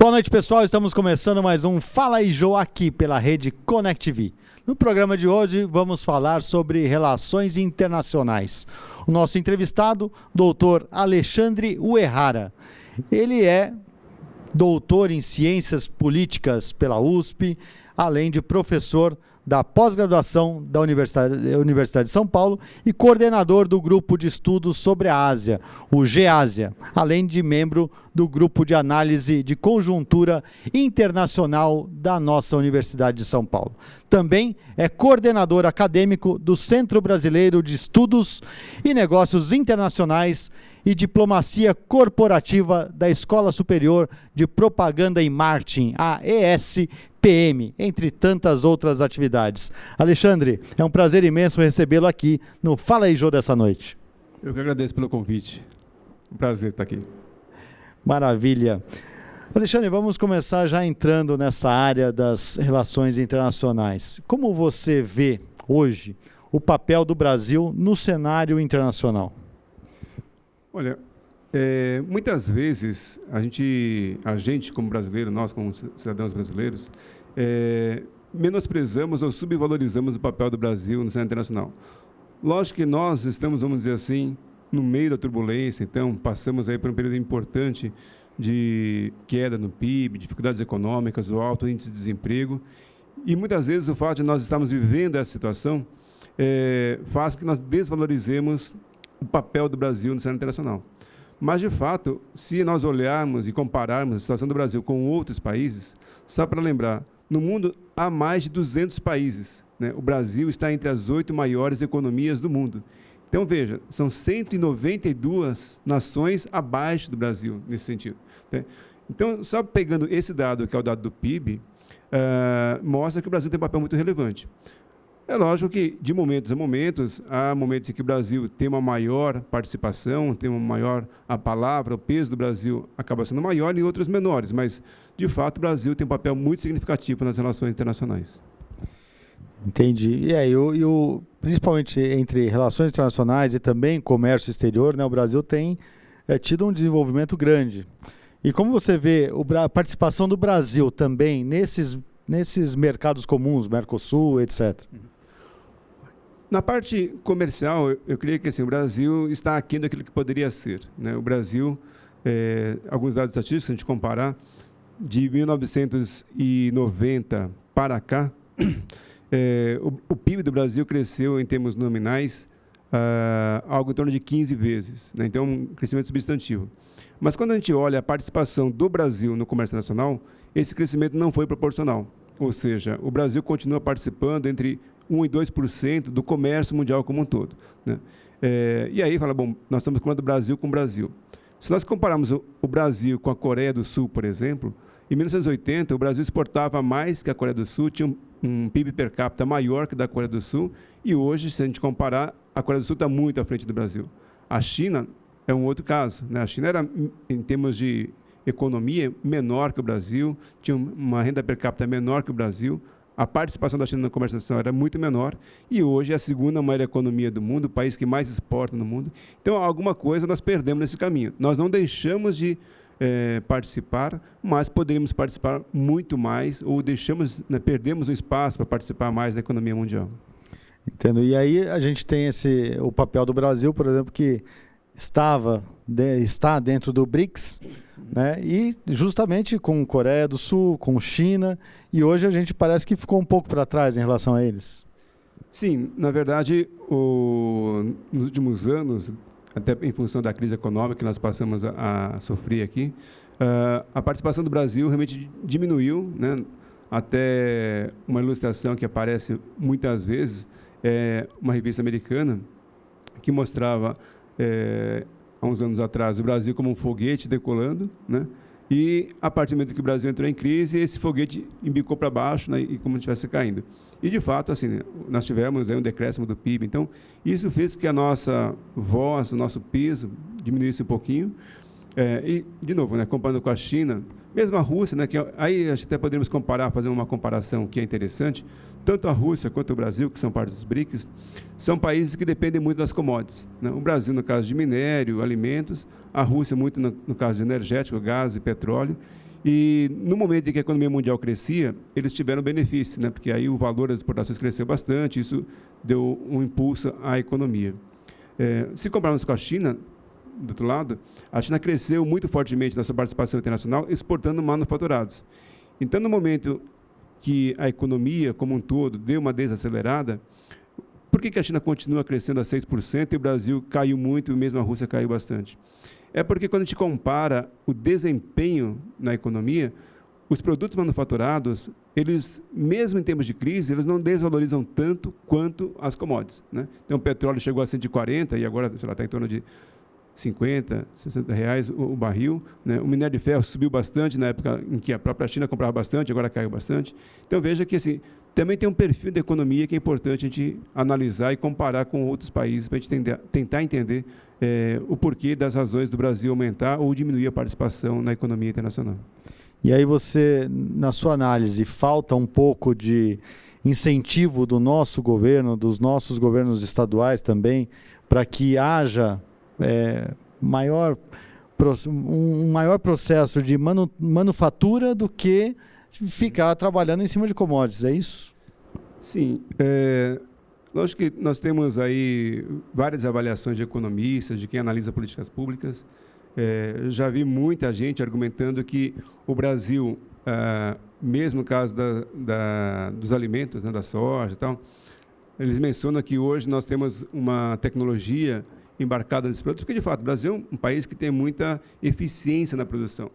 Boa noite, pessoal. Estamos começando mais um Fala aí, Jô, aqui pela rede Connect TV. No programa de hoje, vamos falar sobre relações internacionais. O nosso entrevistado, doutor Alexandre Uehara. Ele é doutor em Ciências Políticas pela USP, além de professor da pós-graduação da Universidade de São Paulo e coordenador do Grupo de Estudos sobre a Ásia, o GEASIA, além de membro do Grupo de Análise de Conjuntura Internacional da nossa Universidade de São Paulo. Também é coordenador acadêmico do Centro Brasileiro de Estudos e Negócios Internacionais e Diplomacia Corporativa da Escola Superior de Propaganda e Marketing, a ESPM, entre tantas outras atividades. Alexandre, é um prazer imenso recebê-lo aqui no Fala aí, Jô, dessa noite. Eu que agradeço pelo convite. Um prazer estar aqui. Maravilha. Alexandre, vamos começar já entrando nessa área das relações internacionais. Como você vê hoje o papel do Brasil no cenário internacional? Olha, muitas vezes a gente como brasileiro, nós como cidadãos brasileiros, menosprezamos ou subvalorizamos o papel do Brasil no cenário internacional. Lógico que nós estamos, vamos dizer assim, no meio da turbulência, então passamos aí por um período importante de queda no PIB, dificuldades econômicas, o alto índice de desemprego, e muitas vezes o fato de nós estarmos vivendo essa situação faz com que nós desvalorizemos o papel do Brasil no cenário internacional. Mas, de fato, se nós olharmos e compararmos a situação do Brasil com outros países, só para lembrar, no mundo há mais de 200 países, né? O Brasil está entre as 8 maiores economias do mundo. Então, veja, são 192 nações abaixo do Brasil, nesse sentido, né? Então, só pegando esse dado, que é o dado do PIB, mostra que o Brasil tem um papel muito relevante. É lógico que, de momentos a momentos, há momentos em que o Brasil tem uma maior participação, tem uma maior a palavra, o peso do Brasil acaba sendo maior e outros menores, mas, de fato, o Brasil tem um papel muito significativo nas relações internacionais. Entendi. E aí, principalmente entre relações internacionais e também comércio exterior, né, o Brasil tem tido um desenvolvimento grande. E como você vê a participação do Brasil também nesses mercados comuns, Mercosul, etc.? Na parte comercial, eu creio que assim, o Brasil está aquém daquilo que poderia ser, né? O Brasil, alguns dados estatísticos, se a gente comparar, de 1990 para cá, o PIB do Brasil cresceu em termos nominais algo em torno de 15 vezes, né? Então, um crescimento substantivo. Mas quando a gente olha a participação do Brasil no comércio nacional, esse crescimento não foi proporcional. Ou seja, o Brasil continua participando entre 1% e 2% do comércio mundial como um todo, né? E aí fala, bom, nós estamos falando do Brasil com o Brasil. Se nós compararmos o Brasil com a Coreia do Sul, por exemplo, em 1980 o Brasil exportava mais que a Coreia do Sul, tinha um PIB per capita maior que da Coreia do Sul, e hoje, se a gente comparar, a Coreia do Sul está muito à frente do Brasil. A China é um outro caso, né? A China era, em termos de economia, menor que o Brasil, tinha uma renda per capita menor que o Brasil, a participação da China na comércio internacional era muito menor, e hoje é a segunda maior economia do mundo, o país que mais exporta no mundo. Então, alguma coisa nós perdemos nesse caminho. Nós não deixamos de participar, mas poderíamos participar muito mais, ou perdemos o espaço para participar mais da economia mundial. Entendo. E aí a gente tem o papel do Brasil, por exemplo, que está dentro do BRICS, né? E justamente com Coreia do Sul, com China, e hoje a gente parece que ficou um pouco para trás em relação a eles. Sim, na verdade, nos últimos anos, até em função da crise econômica que nós passamos a sofrer aqui, a participação do Brasil realmente diminuiu, né? Até uma ilustração que aparece muitas vezes, uma revista americana que mostrava há uns anos atrás, o Brasil como um foguete decolando, né? E, a partir do momento que o Brasil entrou em crise, esse foguete embicou para baixo, né? E como se estivesse caindo. E, de fato, assim, nós tivemos aí um decréscimo do PIB. Então, isso fez com que a nossa voz, o nosso peso diminuísse um pouquinho. E, de novo, né, comparando com a China, Mesmo a Rússia, né, aí acho que até poderíamos comparar, fazer uma comparação que é interessante, tanto a Rússia quanto o Brasil, que são parte dos BRICS, são países que dependem muito das commodities, né? O Brasil, no caso de minério, alimentos, a Rússia muito no caso de energético, gás e petróleo, e no momento em que a economia mundial crescia, eles tiveram benefício, né, porque aí o valor das exportações cresceu bastante, isso deu um impulso à economia. Se compararmos com a China, do outro lado, a China cresceu muito fortemente na sua participação internacional, exportando manufaturados. Então, no momento que a economia, como um todo, deu uma desacelerada, por que a China continua crescendo a 6% e o Brasil caiu muito e mesmo a Rússia caiu bastante? É porque, quando a gente compara o desempenho na economia, os produtos manufaturados, eles, mesmo em tempos de crise, eles não desvalorizam tanto quanto as commodities, né? Então, o petróleo chegou a 140 e agora está em torno de 50, 60 reais o barril, né? O minério de ferro subiu bastante na época em que a própria China comprava bastante, agora caiu bastante. Então, veja que assim, também tem um perfil da economia que é importante a gente analisar e comparar com outros países para a gente tentar entender o porquê das razões do Brasil aumentar ou diminuir a participação na economia internacional. E aí você, na sua análise, falta um pouco de incentivo do nosso governo, dos nossos governos estaduais também, para que haja um maior processo de manufatura do que ficar trabalhando em cima de commodities, é isso? Sim. Lógico que nós temos aí várias avaliações de economistas, de quem analisa políticas públicas. Já vi muita gente argumentando que o Brasil, mesmo no caso dos alimentos, né, da soja e tal, eles mencionam que hoje nós temos uma tecnologia embarcada nesses produtos, porque, de fato, o Brasil é um país que tem muita eficiência na produção.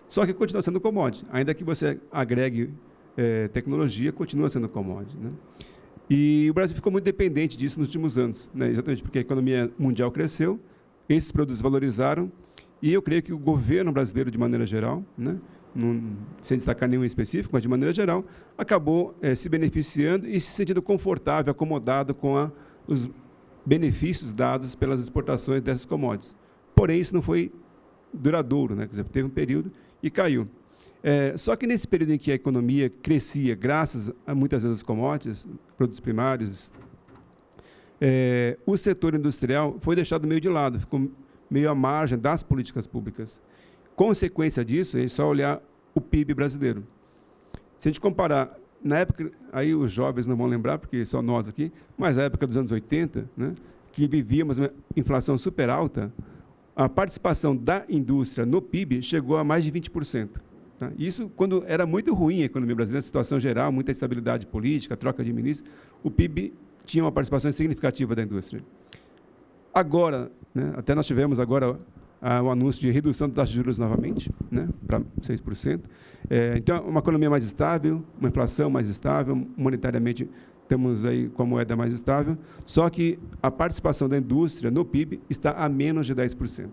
Só que continua sendo commodity. Ainda que você agregue tecnologia, continua sendo commodity, né? E o Brasil ficou muito dependente disso nos últimos anos, né? Exatamente porque a economia mundial cresceu, esses produtos valorizaram, e eu creio que o governo brasileiro, de maneira geral, né, sem destacar nenhum específico, mas de maneira geral, acabou se beneficiando e se sentindo confortável, acomodado com os benefícios dados pelas exportações dessas commodities. Porém, isso não foi duradouro, né? Quer dizer, teve um período e caiu. Só que nesse período em que a economia crescia, graças a muitas vezes as commodities, produtos primários, o setor industrial foi deixado meio de lado, ficou meio à margem das políticas públicas. Consequência disso é só olhar o PIB brasileiro. Se a gente comparar, na época, aí os jovens não vão lembrar, porque só nós aqui, mas na época dos anos 80, né, que vivíamos uma inflação super alta, a participação da indústria no PIB chegou a mais de 20%. Tá? Isso quando era muito ruim a economia brasileira, a situação geral, muita instabilidade política, troca de ministros, o PIB tinha uma participação significativa da indústria. Agora, né, até nós tivemos agora o anúncio de redução da taxa de juros novamente, né, para 6%. Então, uma economia mais estável, uma inflação mais estável, monetariamente temos aí com a moeda mais estável, só que a participação da indústria no PIB está a menos de 10%.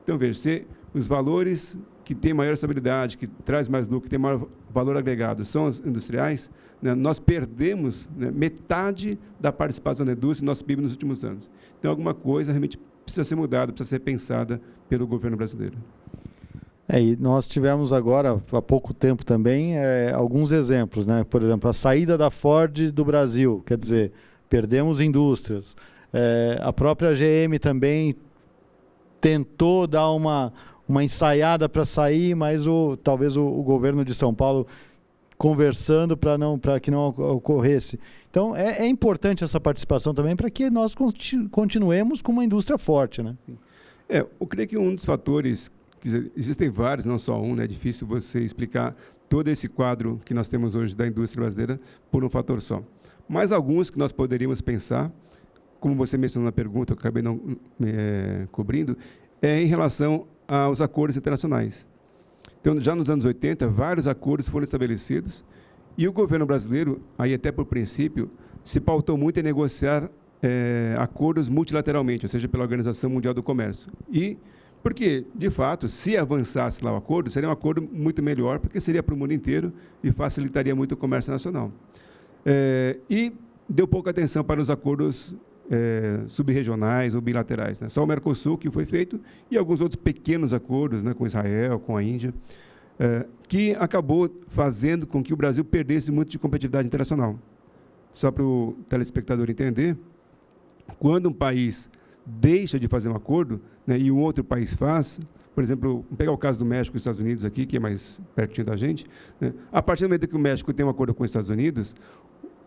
Então, veja, se os valores que têm maior estabilidade, que traz mais lucro, que têm maior valor agregado, são os industriais, né, nós perdemos, né, metade da participação da indústria no nosso PIB nos últimos anos. Então, alguma coisa realmente precisa ser mudada, precisa ser pensada pelo governo brasileiro. E nós tivemos agora, há pouco tempo também, alguns exemplos, né? Por exemplo, a saída da Ford do Brasil, quer dizer, perdemos indústrias. A própria GM também tentou dar uma ensaiada para sair, mas talvez o governo de São Paulo conversando para que não ocorresse. Então, é importante essa participação também para que nós continuemos com uma indústria forte, né? Eu creio que um dos fatores, existem vários, não só um, né? É difícil você explicar todo esse quadro que nós temos hoje da indústria brasileira por um fator só. Mas alguns que nós poderíamos pensar, como você mencionou na pergunta, eu acabei não cobrindo, em relação aos acordos internacionais. Então, já nos anos 80, vários acordos foram estabelecidos e o governo brasileiro, aí até por princípio, se pautou muito em negociar acordos multilateralmente, ou seja, pela Organização Mundial do Comércio. E porque, de fato, se avançasse lá o acordo, seria um acordo muito melhor, porque seria para o mundo inteiro e facilitaria muito o comércio nacional. E deu pouca atenção para os acordos subregionais ou bilaterais, né? Só o Mercosul que foi feito e alguns outros pequenos acordos, né, com Israel, com a Índia. que acabou fazendo com que o Brasil perdesse muito de competitividade internacional. Só para o telespectador entender, quando um país deixa de fazer um acordo, né, e um outro país faz, por exemplo, vamos pegar o caso do México e dos Estados Unidos aqui, que é mais pertinho da gente, né, a partir do momento que o México tem um acordo com os Estados Unidos,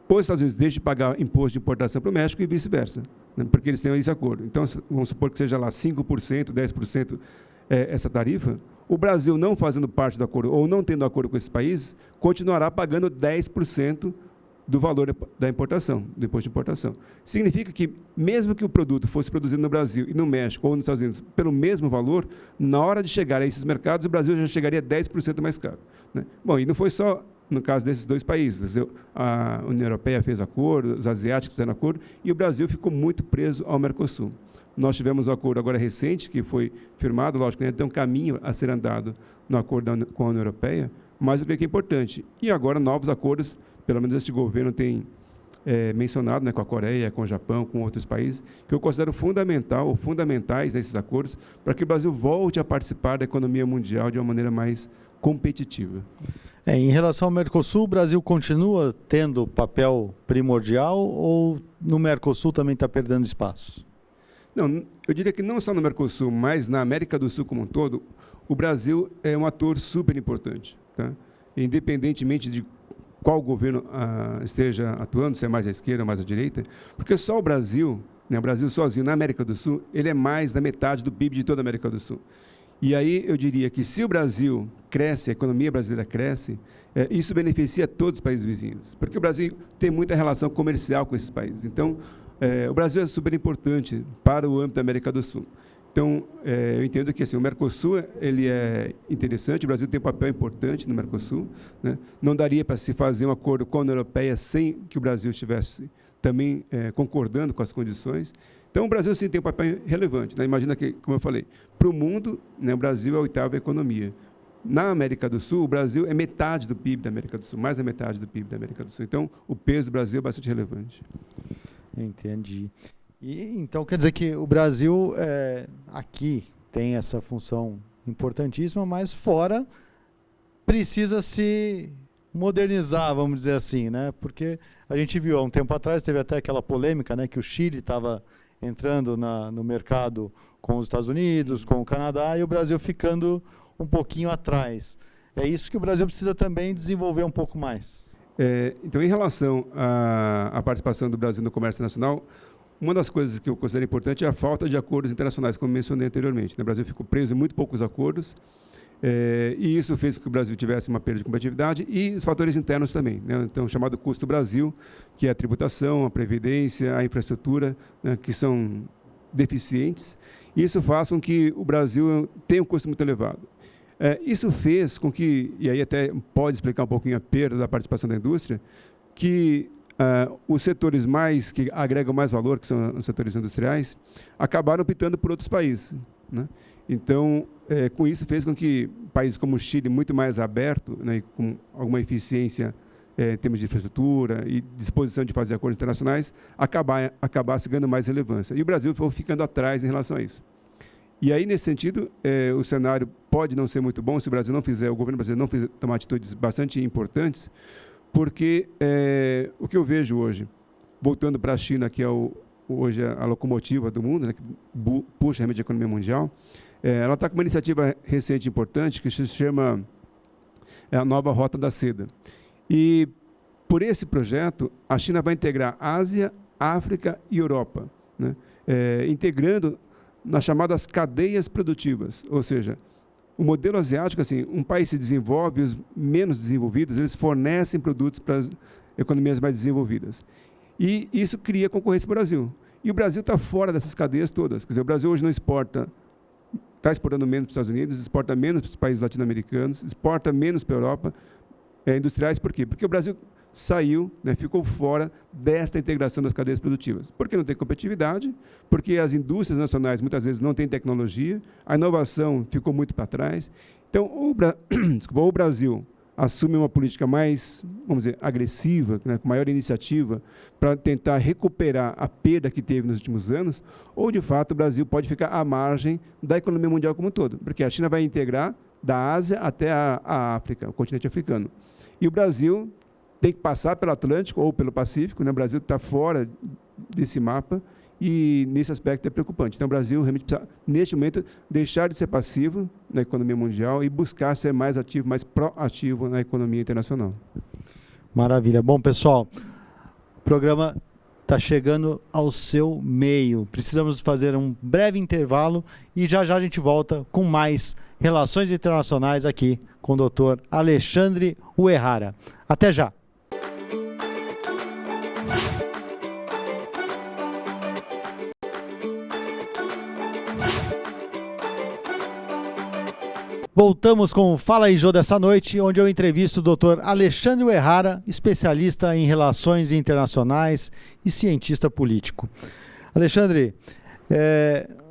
os Estados Unidos deixam de pagar imposto de importação para o México e vice-versa, né, porque eles têm esse acordo. Então, vamos supor que seja lá 5%, 10% essa tarifa, o Brasil não fazendo parte do acordo ou não tendo acordo com esses países, continuará pagando 10% do valor da importação, do imposto de importação. Significa que, mesmo que o produto fosse produzido no Brasil e no México ou nos Estados Unidos pelo mesmo valor, na hora de chegar a esses mercados, o Brasil já chegaria 10% mais caro, né? Bom, e não foi só no caso desses dois países. A União Europeia fez acordo, os asiáticos fizeram acordo, e o Brasil ficou muito preso ao Mercosul. Nós tivemos um acordo agora recente, que foi firmado, lógico, né, tem um caminho a ser andado no acordo com a União Europeia, mas eu creio que é importante. E agora novos acordos, pelo menos este governo tem mencionado, né, com a Coreia, com o Japão, com outros países, que eu considero fundamentais nesses acordos, para que o Brasil volte a participar da economia mundial de uma maneira mais competitiva. Em relação ao Mercosul, o Brasil continua tendo papel primordial ou no Mercosul também está perdendo espaço? Não, eu diria que não só no Mercosul, mas na América do Sul como um todo, o Brasil é um ator super importante, tá? Independentemente de qual governo esteja atuando, se é mais à esquerda ou mais à direita, porque só o Brasil, né, o Brasil sozinho na América do Sul, ele é mais da metade do PIB de toda a América do Sul. E aí eu diria que se o Brasil cresce, a economia brasileira cresce, isso beneficia todos os países vizinhos, porque o Brasil tem muita relação comercial com esses países. Então, o Brasil é super importante para o âmbito da América do Sul. Então, eu entendo que assim, o Mercosul ele é interessante, o Brasil tem um papel importante no Mercosul, né? Não daria para se fazer um acordo com a União Europeia sem que o Brasil estivesse também concordando com as condições. Então, o Brasil, sim, tem um papel relevante, né? Imagina que, como eu falei, para o mundo, né, o Brasil é a oitava economia. Na América do Sul, o Brasil é metade do PIB da América do Sul, mais da metade do PIB da América do Sul. Então, o peso do Brasil é bastante relevante. Entendi. Então, quer dizer que o Brasil aqui tem essa função importantíssima, mas fora precisa se modernizar, vamos dizer assim, né? Porque a gente viu há um tempo atrás, teve até aquela polêmica, né, que o Chile estava entrando no mercado com os Estados Unidos, com o Canadá, e o Brasil ficando um pouquinho atrás. É isso que o Brasil precisa também desenvolver um pouco mais. Então, em relação à participação do Brasil no comércio nacional, uma das coisas que eu considero importante é a falta de acordos internacionais, como mencionei anteriormente. O Brasil ficou preso em muito poucos acordos, e isso fez com que o Brasil tivesse uma perda de competitividade, e os fatores internos também, né? Então, o chamado custo Brasil, que é a tributação, a previdência, a infraestrutura, né, que são deficientes, e isso faz com que o Brasil tenha um custo muito elevado. Isso fez com que, e aí até pode explicar um pouquinho a perda da participação da indústria, que os setores que agregam mais valor, que são os setores industriais, acabaram optando por outros países, né? Então, com isso fez com que países como o Chile, muito mais aberto, né, com alguma eficiência em termos de infraestrutura e disposição de fazer acordos internacionais, acabasse ganhando mais relevância. E o Brasil foi ficando atrás em relação a isso. E aí, nesse sentido, o cenário pode não ser muito bom se o Brasil não fizer, o governo brasileiro não fizer, tomar atitudes bastante importantes, porque o que eu vejo hoje, voltando para a China, que é hoje a locomotiva do mundo, né, que puxa realmente a economia mundial, ela está com uma iniciativa recente importante que se chama a Nova Rota da Seda. E, por esse projeto, a China vai integrar Ásia, África e Europa, né, integrando nas chamadas cadeias produtivas, ou seja, o modelo asiático, assim, um país se desenvolve, os menos desenvolvidos, eles fornecem produtos para as economias mais desenvolvidas. E isso cria concorrência para o Brasil. E o Brasil está fora dessas cadeias todas. Quer dizer, o Brasil hoje não exporta, está exportando menos para os Estados Unidos, exporta menos para os países latino-americanos, exporta menos para a Europa, industriais. Por quê? Porque o Brasil saiu, né, ficou fora desta integração das cadeias produtivas. Porque não tem competitividade, porque as indústrias nacionais muitas vezes não têm tecnologia, a inovação ficou muito para trás. Então, o Brasil assume uma política mais, vamos dizer, agressiva, né, com maior iniciativa, para tentar recuperar a perda que teve nos últimos anos, ou, de fato, o Brasil pode ficar à margem da economia mundial como um todo, porque a China vai integrar da Ásia até a África, o continente africano. E o Brasil tem que passar pelo Atlântico ou pelo Pacífico, né? O Brasil está fora desse mapa e, nesse aspecto, é preocupante. Então, o Brasil realmente precisa, neste momento, deixar de ser passivo na economia mundial e buscar ser mais ativo, mais proativo na economia internacional. Maravilha. Bom, pessoal, o programa está chegando ao seu meio. Precisamos fazer um breve intervalo e já já a gente volta com mais Relações Internacionais aqui com o Dr. Alexandre Uehara. Até já! Voltamos com o Fala aí, Jô, dessa noite, onde eu entrevisto o Dr. Alexandre Uehara, especialista em relações internacionais e cientista político. Alexandre,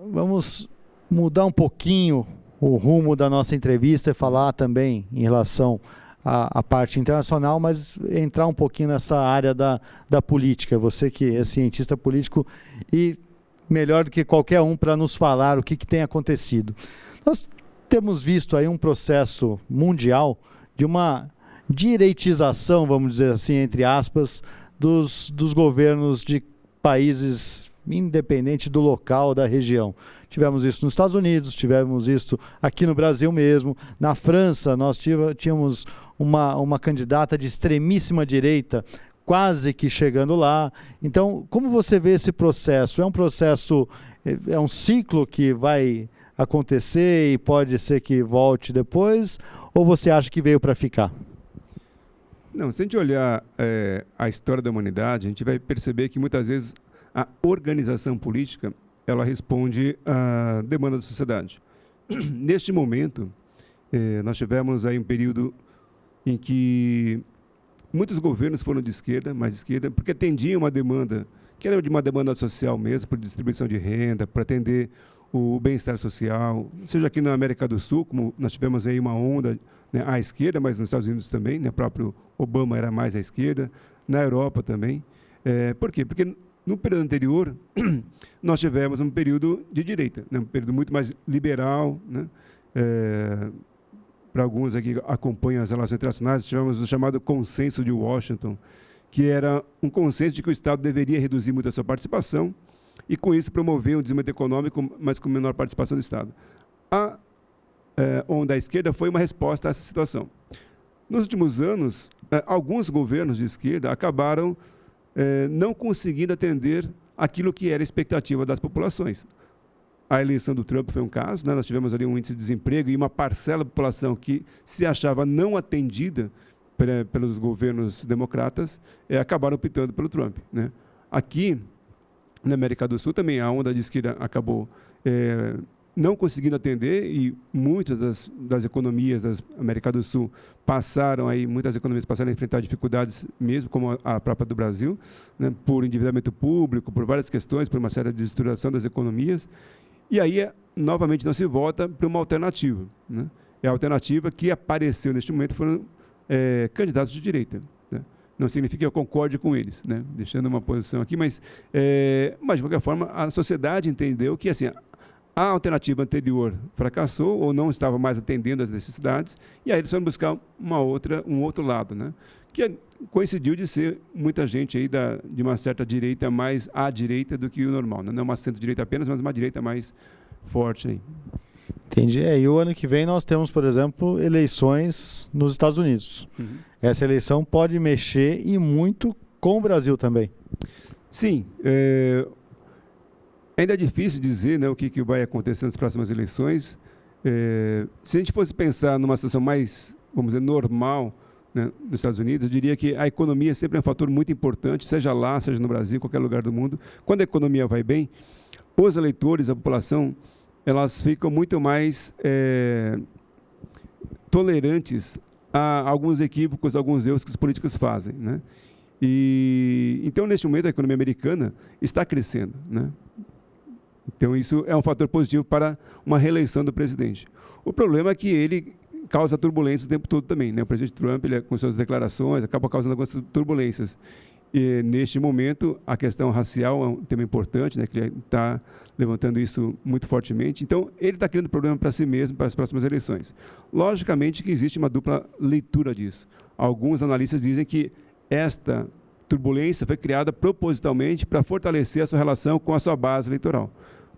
vamos mudar um pouquinho o rumo da nossa entrevista e falar também em relação à parte internacional, mas entrar um pouquinho nessa área da política. Você que é cientista político e melhor do que qualquer um para nos falar o que tem acontecido. Nós temos visto aí um processo mundial de uma direitização, vamos dizer assim, entre aspas, dos governos de países independente do local, da região. Tivemos isso nos Estados Unidos, tivemos isso aqui no Brasil mesmo. Na França, nós tínhamos uma candidata de extremíssima direita, quase que chegando lá. Então, como você vê esse processo? É um processo, é um ciclo que vai acontecer e pode ser que volte depois, ou você acha que veio para ficar? Não, se a gente olhar a história da humanidade, a gente vai perceber que muitas vezes a organização política ela responde à demanda da sociedade. Neste momento, nós tivemos aí um período em que muitos governos foram de esquerda, mais de esquerda, porque atendiam uma demanda, que era de uma demanda social mesmo, por distribuição de renda, para atender o bem-estar social, seja aqui na América do Sul, como nós tivemos aí uma onda, né, à esquerda, mas nos Estados Unidos também, né, o próprio Obama era mais à esquerda, na Europa também. Por quê? Porque no período anterior, nós tivemos um período de direita, né, um período muito mais liberal, né, para alguns aqui que acompanham as relações internacionais, tivemos o chamado Consenso de Washington, que era um consenso de que o Estado deveria reduzir muito a sua participação, e com isso promover um desenvolvimento econômico, mas com menor participação do Estado. A onda à esquerda foi uma resposta a essa situação. Nos últimos anos, alguns governos de esquerda acabaram não conseguindo atender aquilo que era a expectativa das populações. A eleição do Trump foi um caso, né? Nós tivemos ali um índice de desemprego e uma parcela da população que se achava não atendida pelos governos democratas, acabaram optando pelo Trump, né? Aqui, na América do Sul, também a onda de esquerda acabou não conseguindo atender e muitas das economias da América do Sul muitas economias passaram a enfrentar dificuldades mesmo, como a própria do Brasil, né, por endividamento público, por várias questões, por uma certa desestruturação das economias. E aí, novamente, não se volta para uma alternativa, né? A alternativa que apareceu neste momento foram candidatos de direita, né? Não significa que eu concorde com eles, né? Deixando uma posição aqui, mas de qualquer forma, a sociedade entendeu que assim, a alternativa anterior fracassou ou não estava mais atendendo às necessidades, e aí eles foram buscar um outro lado, né? Que coincidiu de ser muita gente aí de uma certa direita mais à direita do que o normal, né? Não uma centro-direita apenas, mas uma direita mais forte aí. Entendi. E o ano que vem nós temos, por exemplo, eleições nos Estados Unidos. Uhum. Essa eleição pode mexer e muito com o Brasil também. Sim. Ainda é difícil dizer, né, o que vai acontecer nas próximas eleições. Se a gente fosse pensar numa situação mais, vamos dizer, normal, né, nos Estados Unidos, eu diria que a economia sempre é um fator muito importante, seja lá, seja no Brasil, qualquer lugar do mundo. Quando a economia vai bem, os eleitores, a população, elas ficam muito mais tolerantes a alguns equívocos, alguns erros que os políticos fazem, né? Então, neste momento, a economia americana está crescendo, né? Então, isso é um fator positivo para uma reeleição do presidente. O problema é que ele causa turbulência o tempo todo também, né? O presidente Trump, com suas declarações, acaba causando algumas turbulências. E, neste momento, a questão racial é um tema importante, né, que ele está levantando isso muito fortemente. Então, ele está criando problema para si mesmo para as próximas eleições. Logicamente que existe uma dupla leitura disso. Alguns analistas dizem que esta turbulência foi criada propositalmente para fortalecer a sua relação com a sua base eleitoral.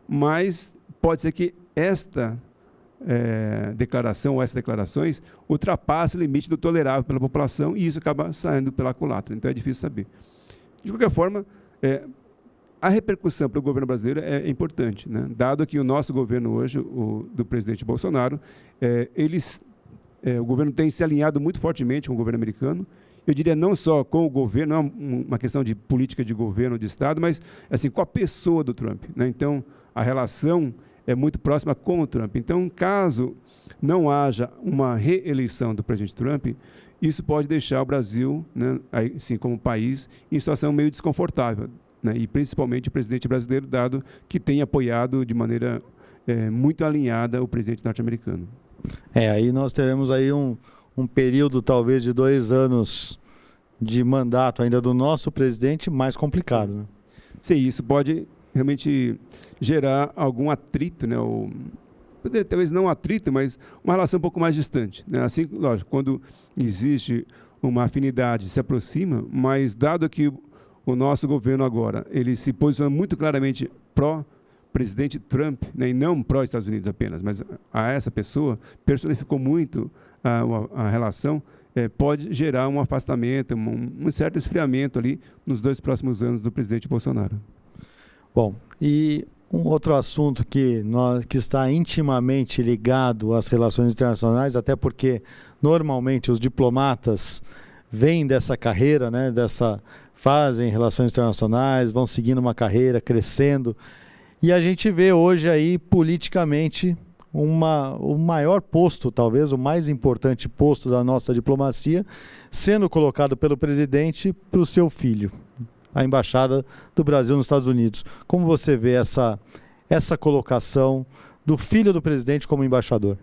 Mas pode ser que esta declaração ou essas declarações ultrapasse o limite do tolerável pela população e isso acaba saindo pela culatra. Então é difícil saber. De qualquer forma, a repercussão para o governo brasileiro é importante, né? Dado que o nosso governo hoje, o do presidente Bolsonaro, o governo tem se alinhado muito fortemente com o governo americano. Eu diria não só com o governo, não é uma questão de política de governo, de Estado, mas assim, com a pessoa do Trump, né? Então, a relação é muito próxima com o Trump. Então, caso não haja uma reeleição do presidente Trump, isso pode deixar o Brasil, né, assim como país, em situação meio desconfortável, né? E principalmente o presidente brasileiro, dado que tem apoiado de maneira muito alinhada o presidente norte-americano. Aí nós teremos aí um período talvez de 2 anos de mandato ainda do nosso presidente mais complicado, né? Sim, isso pode realmente gerar algum atrito, né? Talvez não atrito, mas uma relação um pouco mais distante, né? Assim, lógico, quando existe uma afinidade, se aproxima, mas dado que o nosso governo agora, ele se posiciona muito claramente pró-presidente Trump, né? E não pró-Estados Unidos apenas, mas a essa pessoa, personificou muito a relação, pode gerar um afastamento, um certo esfriamento ali nos 2 próximos anos do presidente Bolsonaro. Bom, e um outro assunto que está intimamente ligado às relações internacionais, até porque normalmente os diplomatas vêm dessa carreira, né, fazem relações internacionais, vão seguindo uma carreira, crescendo, e a gente vê hoje aí politicamente o maior posto, talvez o mais importante posto da nossa diplomacia, sendo colocado pelo presidente para o seu filho, a embaixada do Brasil nos Estados Unidos. Como você vê essa colocação do filho do presidente como embaixador?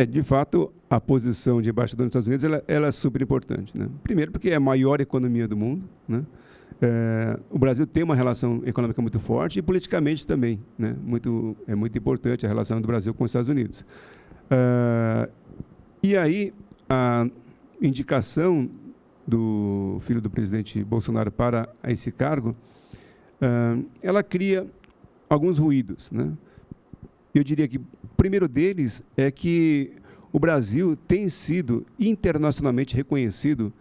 De fato, a posição de embaixador nos Estados Unidos ela é super importante, né? Primeiro porque é a maior economia do mundo, né? O Brasil tem uma relação econômica muito forte e politicamente também, né? É muito importante a relação do Brasil com os Estados Unidos. E aí, a indicação do filho do presidente Bolsonaro para esse cargo, ela cria alguns ruídos, né? Eu diria que o primeiro deles é que o Brasil tem sido internacionalmente reconhecido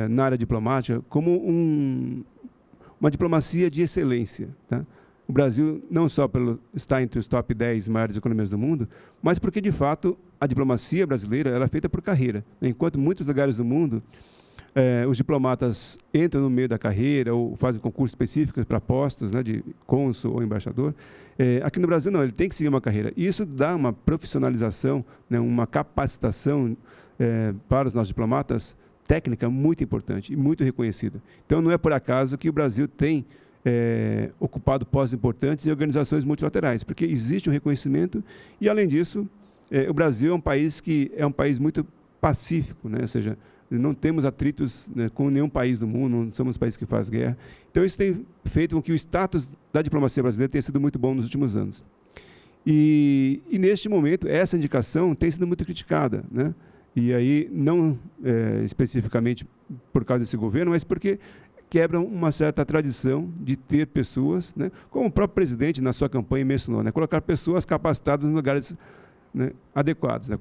na área diplomática como uma diplomacia de excelência, tá? O Brasil não só está entre os top 10 maiores economias do mundo, mas porque, de fato, a diplomacia brasileira ela é feita por carreira. Enquanto em muitos lugares do mundo, os diplomatas entram no meio da carreira ou fazem concursos específicos para postos, né, de cônsul ou embaixador, aqui no Brasil não, ele tem que seguir uma carreira. E isso dá uma profissionalização, né, uma capacitação para os nossos diplomatas técnica muito importante e muito reconhecida. Então, não é por acaso que o Brasil tem ocupado postos importantes em organizações multilaterais, porque existe um reconhecimento e, além disso, o Brasil é um país que é um país muito pacífico, né? Ou seja, não temos atritos, né, com nenhum país do mundo, não somos um país que faz guerra. Então, isso tem feito com que o status da diplomacia brasileira tenha sido muito bom nos últimos anos. E neste momento, essa indicação tem sido muito criticada, né? E aí, não especificamente por causa desse governo, mas porque quebram uma certa tradição de ter pessoas, né, como o próprio presidente, na sua campanha, mencionou, né, colocar pessoas capacitadas em lugares, né, adequados, né,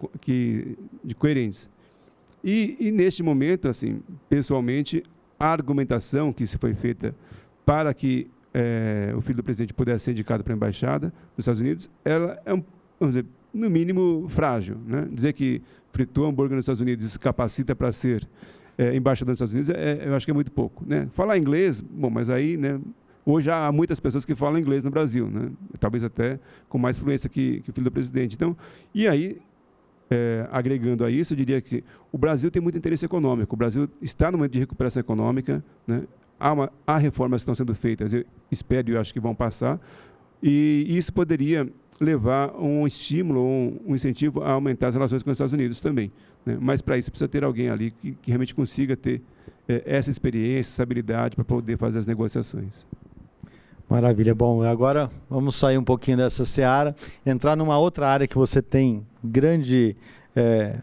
coerentes. E, neste momento, assim, pessoalmente, a argumentação que se foi feita para que o filho do presidente pudesse ser indicado para a embaixada dos Estados Unidos, ela é, vamos dizer, no mínimo, frágil, né? Dizer que fritou hambúrguer nos Estados Unidos e se capacita para ser embaixador dos Estados Unidos, eu acho que é muito pouco, né? Falar inglês, bom, mas aí, né, hoje há muitas pessoas que falam inglês no Brasil, né? Talvez até com mais fluência que o filho do presidente. Então, e aí, agregando a isso, eu diria que o Brasil tem muito interesse econômico, o Brasil está no momento de recuperação econômica, né? Há reformas que estão sendo feitas, eu espero e eu acho que vão passar, e isso poderia levar um estímulo, um incentivo a aumentar as relações com os Estados Unidos também, né? Mas para isso precisa ter alguém ali que realmente consiga ter essa experiência, essa habilidade para poder fazer as negociações. Maravilha. Bom, agora vamos sair um pouquinho dessa seara, entrar numa outra área que você tem grande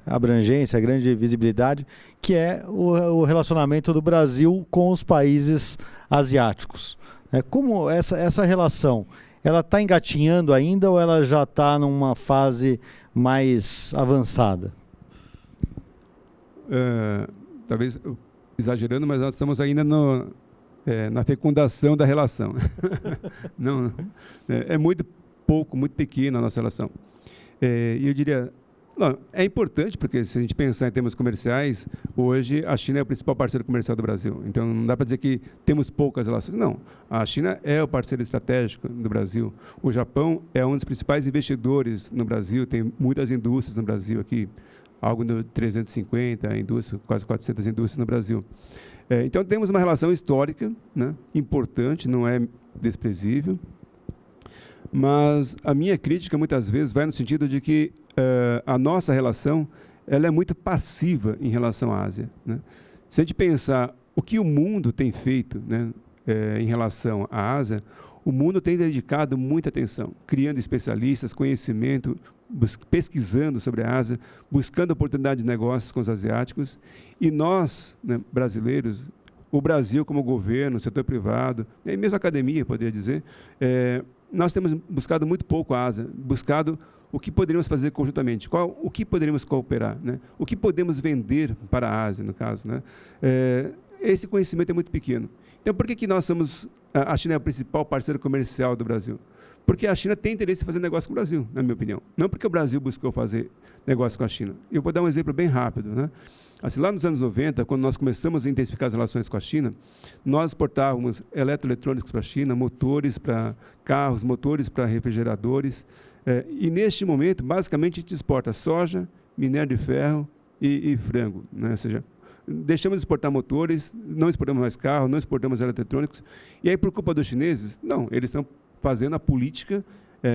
abrangência, grande visibilidade, que é o relacionamento do Brasil com os países asiáticos. Como essa relação, ela está engatinhando ainda ou ela já está numa fase mais avançada? Talvez exagerando, mas nós estamos ainda na fecundação da relação. Não, é muito pouco, muito pequena a nossa relação. E eu diria, não, é importante, porque se a gente pensar em termos comerciais, hoje a China é o principal parceiro comercial do Brasil. Então, não dá para dizer que temos poucas relações. Não, a China é o parceiro estratégico do Brasil. O Japão é um dos principais investidores no Brasil, tem muitas indústrias no Brasil aqui, algo de 350 indústrias, quase 400 indústrias no Brasil. Então, temos uma relação histórica, né, importante, não é desprezível, mas a minha crítica, muitas vezes, vai no sentido de que a nossa relação ela é muito passiva em relação à Ásia, né? Se a gente pensar o que o mundo tem feito, né, em relação à Ásia, o mundo tem dedicado muita atenção, criando especialistas, conhecimento, pesquisando sobre a Ásia, buscando oportunidade de negócios com os asiáticos. E nós, né, brasileiros, o Brasil como governo, o setor privado, e mesmo a academia, poderia dizer, nós temos buscado muito pouco a Ásia, buscado o que poderíamos fazer conjuntamente, o que poderíamos cooperar, né? O que podemos vender para a Ásia, no caso, né? Esse conhecimento é muito pequeno. Então, por que nós somos... A China é o principal parceiro comercial do Brasil? Porque a China tem interesse em fazer negócio com o Brasil, na minha opinião. Não porque o Brasil buscou fazer negócio com a China. Eu vou dar um exemplo bem rápido, né? Assim, lá nos anos 90, quando nós começamos a intensificar as relações com a China, nós exportávamos eletroeletrônicos para a China, motores para carros, motores para refrigeradores. E, neste momento, basicamente, a gente exporta soja, minério de ferro e frango, né? Ou seja, deixamos de exportar motores, não exportamos mais carros, não exportamos eletroeletrônicos. E aí, por culpa dos chineses, não, eles estão fazendo a política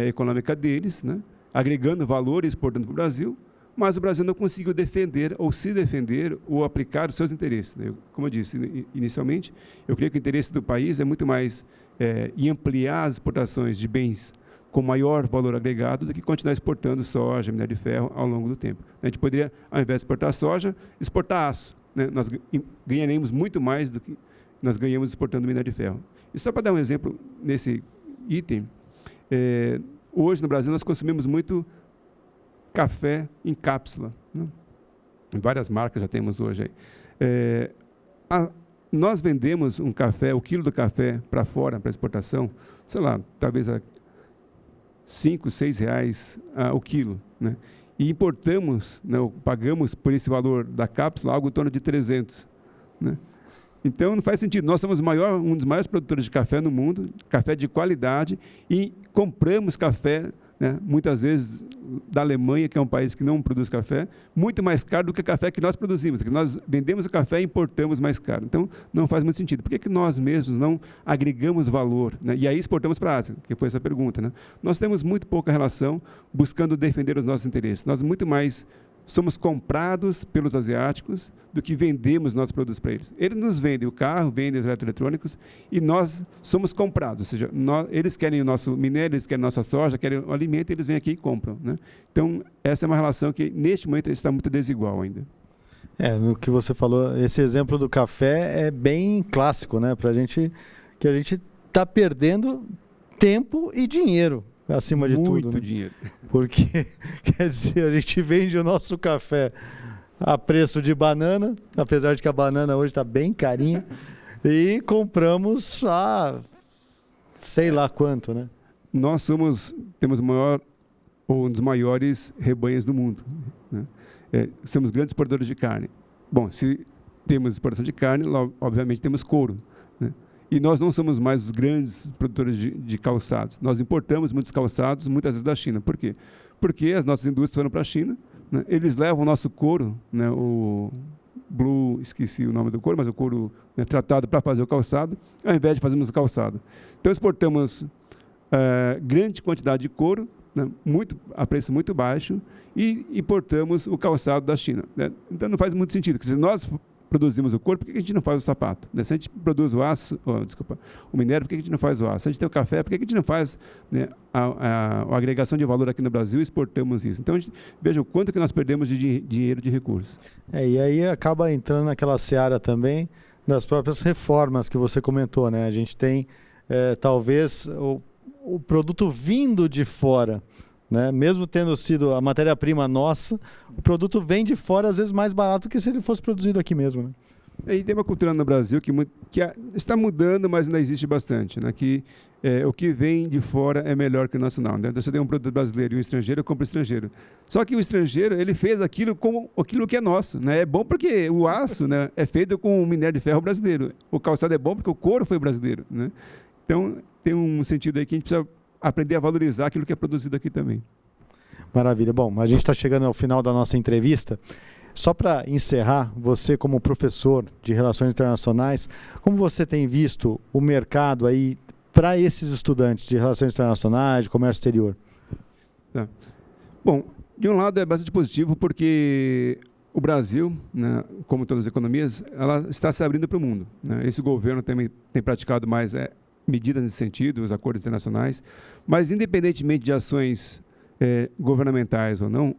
econômica deles, né? Agregando valor e exportando para o Brasil, mas o Brasil não conseguiu defender ou se defender ou aplicar os seus interesses, né? Como eu disse inicialmente, eu creio que o interesse do país é muito mais em ampliar as exportações de bens com maior valor agregado do que continuar exportando soja, minério de ferro ao longo do tempo. A gente poderia, ao invés de exportar soja, exportar aço, né? Nós ganharemos muito mais do que nós ganhamos exportando minério de ferro. E só para dar um exemplo nesse item, hoje no Brasil nós consumimos muito café em cápsula, né? Em várias marcas já temos hoje aí. Nós vendemos um café, o quilo do café para fora, para exportação, sei lá, talvez a 5, 6 reais o quilo, né? E importamos, né, pagamos por esse valor da cápsula algo em torno de 300, né? Então, não faz sentido. Nós somos um dos maiores produtores de café no mundo, café de qualidade, e compramos café, né, muitas vezes da Alemanha, que é um país que não produz café, muito mais caro do que o café que nós produzimos, porque nós vendemos o café e importamos mais caro. Então, não faz muito sentido. Por que nós mesmos não agregamos valor, né, e aí exportamos para a Ásia, que foi essa pergunta, né? Nós temos muito pouca relação buscando defender os nossos interesses. Nós muito mais somos comprados pelos asiáticos do que vendemos nossos produtos para eles. Eles nos vendem o carro, vendem os eletroeletrônicos e nós somos comprados. Ou seja, eles querem o nosso minério, eles querem a nossa soja, querem o alimento, eles vêm aqui e compram, né? Então, essa é uma relação que, neste momento, está muito desigual ainda. No que você falou, esse exemplo do café é bem clássico, né? Para a gente, que a gente está perdendo tempo e dinheiro, acima de tudo. Muito dinheiro. Porque, quer dizer, a gente vende o nosso café a preço de banana, apesar de que a banana hoje está bem carinha, e compramos a sei lá quanto, né? Nós temos um dos maiores rebanhos do mundo, né? Somos grandes exportadores de carne. Bom, se temos exportação de carne, obviamente temos couro, né? E nós não somos mais os grandes produtores de calçados. Nós importamos muitos calçados, muitas vezes da China. Por quê? Porque as nossas indústrias foram para a China, né? Eles levam o nosso couro, né, o blue, esqueci o nome do couro, mas o couro, né, tratado para fazer o calçado, ao invés de fazermos o calçado. Então, exportamos grande quantidade de couro, né, a preço muito baixo, e importamos o calçado da China, né? Então, não faz muito sentido. Quer dizer, nós produzimos o couro, por que a gente não faz o sapato? Se a gente produz o aço, o minério, por que a gente não faz o aço? Se a gente tem o café, por que a gente não faz, né, a agregação de valor aqui no Brasil e exportamos isso? Então, veja o quanto que nós perdemos de dinheiro, de recursos. E aí acaba entrando naquela seara também das próprias reformas que você comentou, né? A gente tem, talvez, o produto vindo de fora, né? Mesmo tendo sido a matéria-prima nossa, o produto vem de fora, às vezes, mais barato do que se ele fosse produzido aqui mesmo, né? E tem uma cultura no Brasil que está mudando, mas ainda existe bastante, né? Que o que vem de fora é melhor que o nacional, né? Então, você tem um produto brasileiro e um estrangeiro, eu compro o estrangeiro. Só que o estrangeiro, ele fez aquilo como aquilo que é nosso, né? É bom porque o aço, né, é feito com o minério de ferro brasileiro. O calçado é bom porque o couro foi brasileiro, né? Então, tem um sentido aí que a gente precisa aprender a valorizar aquilo que é produzido aqui também. Maravilha. Bom, a gente está chegando ao final da nossa entrevista. Só para encerrar, você como professor de Relações Internacionais, como você tem visto o mercado aí para esses estudantes de Relações Internacionais, de Comércio Exterior? Tá. Bom, de um lado é bastante positivo porque o Brasil, né, como todas as economias, ela está se abrindo para o mundo, né? Esse governo tem praticado mais medidas nesse sentido, os acordos internacionais, mas independentemente de ações governamentais ou não,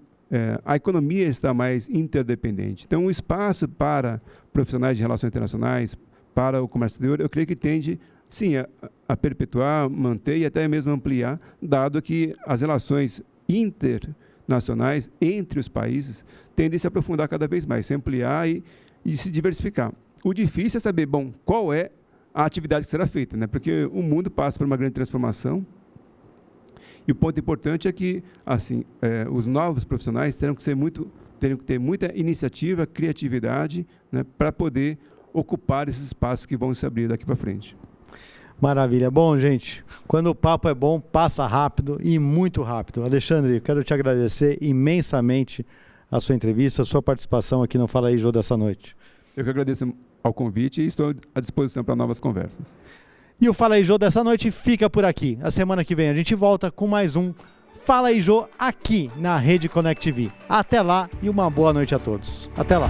a economia está mais interdependente. Então, o espaço para profissionais de relações internacionais, para o comércio exterior, eu creio que tende, sim, a perpetuar, manter e até mesmo ampliar, dado que as relações internacionais entre os países tendem a se aprofundar cada vez mais, se ampliar e se diversificar. O difícil é saber, bom, qual é a atividade que será feita, né? Porque o mundo passa por uma grande transformação. E o ponto importante é que, assim, os novos profissionais terão que ter muita iniciativa, criatividade, né, para poder ocupar esses espaços que vão se abrir daqui para frente. Maravilha. Bom, gente, quando o papo é bom, passa rápido e muito rápido. Alexandre, eu quero te agradecer imensamente a sua entrevista, a sua participação aqui no Fala aí, Jô, dessa noite. Eu que agradeço ao convite e estou à disposição para novas conversas. E o Fala aí, Jô, dessa noite fica por aqui. A semana que vem a gente volta com mais um Fala aí, Jô, aqui na Rede Connect TV. Até lá e uma boa noite a todos. Até lá.